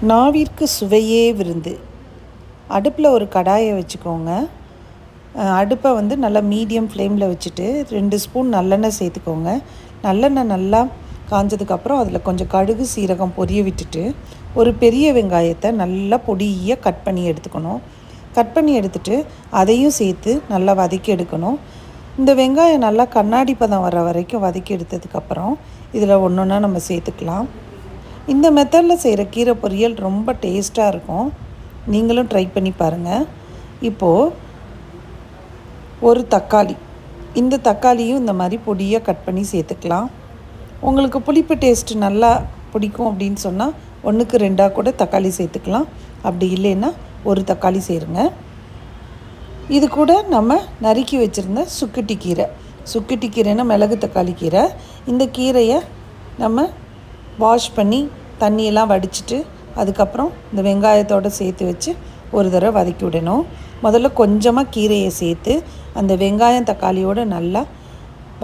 நாவிற்கு சுவையே விருந்து. அடுப்பில் ஒரு கடாயை வச்சுக்கோங்க. அடுப்பை வந்து நல்லா மீடியம் ஃப்ளேமில் வச்சுட்டு 2 ஸ்பூன் நல்லெண்ணெய் சேர்த்துக்கோங்க. நல்லெண்ணெய் நல்லா காஞ்சதுக்கப்புறம் அதில் கொஞ்சம் கடுகு சீரகம் பொரிய விட்டுட்டு ஒரு பெரிய வெங்காயத்தை நல்லா பொடியாக கட் பண்ணி எடுத்துக்கணும். கட் பண்ணி எடுத்துகிட்டு அதையும் சேர்த்து நல்லா வதக்கி எடுக்கணும். இந்த வெங்காயம் நல்லா கண்ணாடி பதம் வர வரைக்கும் வதக்கி எடுத்ததுக்கப்புறம் இதில் ஒன்று ஒன்றா நம்ம சேர்த்துக்கலாம். இந்த மெத்தடில் செய்கிற கீரை பொரியல் ரொம்ப டேஸ்ட்டாக இருக்கும். நீங்களும் ட்ரை பண்ணி பாருங்கள். இப்போது ஒரு தக்காளி, இந்த தக்காளியும் இந்த மாதிரி பொடியாக கட் பண்ணி சேர்த்துக்கலாம். உங்களுக்கு புளிப்பு டேஸ்ட்டு நல்லா பிடிக்கும் அப்படின்னு சொன்னால் 1க்கு 2 கூட தக்காளி சேர்த்துக்கலாம். அப்படி இல்லைன்னா ஒரு தக்காளி சேருங்க. இது கூட நம்ம நறுக்கி வச்சுருந்த சுக்கிட்டி கீரைன்னா மிளகு தக்காளி கீரை. இந்த கீரையை நம்ம வாஷ் பண்ணி தண்ணியெல்லாம் வடிச்சிட்டு அதுக்கப்புறம் இந்த வெங்காயத்தோடு சேர்த்து வச்சு ஒரு தடவை வதக்கி விடணும். முதல்ல கொஞ்சமாக கீரையை சேர்த்து அந்த வெங்காயம் தக்காளியோடு நல்லா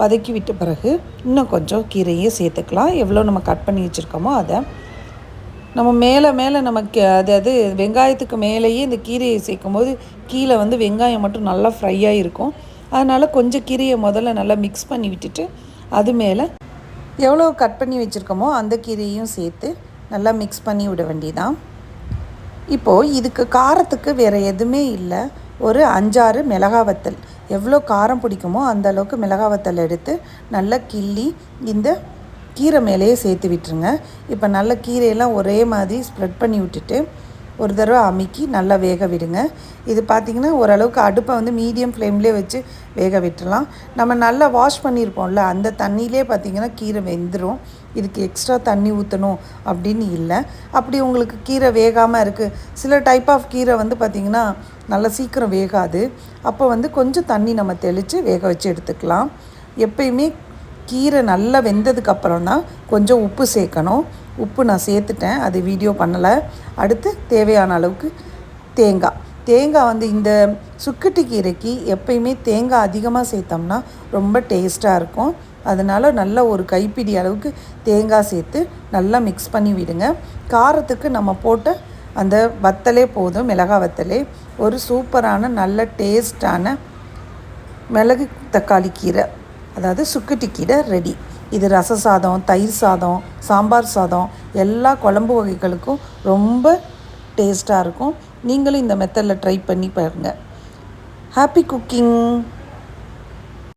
வதக்கி விட்ட பிறகு இன்னும் கொஞ்சம் கீரையை சேர்த்துக்கலாம். எவ்வளோ நம்ம கட் பண்ணி வச்சுருக்கோமோ அதை நம்ம மேலே நமக்கு அதாவது வெங்காயத்துக்கு மேலேயே இந்த கீரையை சேர்க்கும்போது கீழே வந்து வெங்காயம் மட்டும் நல்லா ஃப்ரையாக இருக்கும். அதனால் கொஞ்சம் கீரையை முதல்ல நல்லா மிக்ஸ் பண்ணி விட்டுட்டு அது மேலே எவ்வளோ கட் பண்ணி வச்சுருக்கோமோ அந்த கீரையும் சேர்த்து நல்லா மிக்ஸ் பண்ணி விட வேண்டியதான். இப்போது இதுக்கு காரத்துக்கு வேறு எதுவுமே இல்லை. ஒரு 5-6 மிளகாய் வத்தல், எவ்வளோ காரம் பிடிக்குமோ அந்த அளவுக்கு மிளகாய் வத்தல் எடுத்து நல்லா கிள்ளி இந்த கீரை மேலேயே சேர்த்து விட்டுருங்க. இப்போ நல்ல கீரையெல்லாம் ஒரே மாதிரி ஸ்ப்ரெட் பண்ணி விட்டுட்டு ஒரு தடவை அமுக்கி நல்லா வேக விடுங்க. இது பார்த்திங்கன்னா ஓரளவுக்கு அடுப்பை வந்து மீடியம் ஃப்ளேம்லேயே வச்சு வேக விட்டுடலாம். நம்ம நல்லா வாஷ் பண்ணியிருப்போம்ல அந்த தண்ணியிலே பார்த்திங்கன்னா கீரை வெந்துடும். இதுக்கு எக்ஸ்ட்ரா தண்ணி ஊற்றணும் அப்படின்னு இல்லை. அப்படி உங்களுக்கு கீரை வேகாமல் இருக்குது, சில டைப் ஆஃப் கீரை வந்து பார்த்திங்கன்னா நல்லா சீக்கிரம் வேகாது, அப்போ வந்து கொஞ்சம் தண்ணி நம்ம தெளித்து வேக வச்சு எடுத்துக்கலாம். எப்பயுமே கீரை நல்லா வெந்ததுக்கப்புறம் தான் கொஞ்சம் உப்பு சேர்க்கணும். உப்பு நான் சேர்த்துட்டேன், அது வீடியோ பண்ணலை. அடுத்து தேவையான அளவுக்கு தேங்காய் வந்து இந்த சுக்கிட்டி கீரைக்கு எப்பயுமே தேங்காய் அதிகமாக சேர்த்தோம்னா ரொம்ப டேஸ்ட்டாக இருக்கும். அதனால் நல்லா ஒரு கைப்பிடி அளவுக்கு தேங்காய் சேர்த்து நல்லா மிக்ஸ் பண்ணி விடுங்க. காரத்துக்கு நம்ம போட்ட அந்த வத்தலே போதும், மிளகாய் வத்தலே. ஒரு சூப்பரான நல்ல டேஸ்டான மிளகு தக்காளி கீரை, அதாவது சுக்கிட்டி கீரை ரெடி. இது ரச சாதம், தயிர் சாதம், சாம்பார் சாதம், எல்லா குழம்பு வகைகளுக்கும் ரொம்ப டேஸ்ட்டாக இருக்கும். நீங்களும் இந்த மெத்தடில் ட்ரை பண்ணி பாருங்கள். Happy cooking.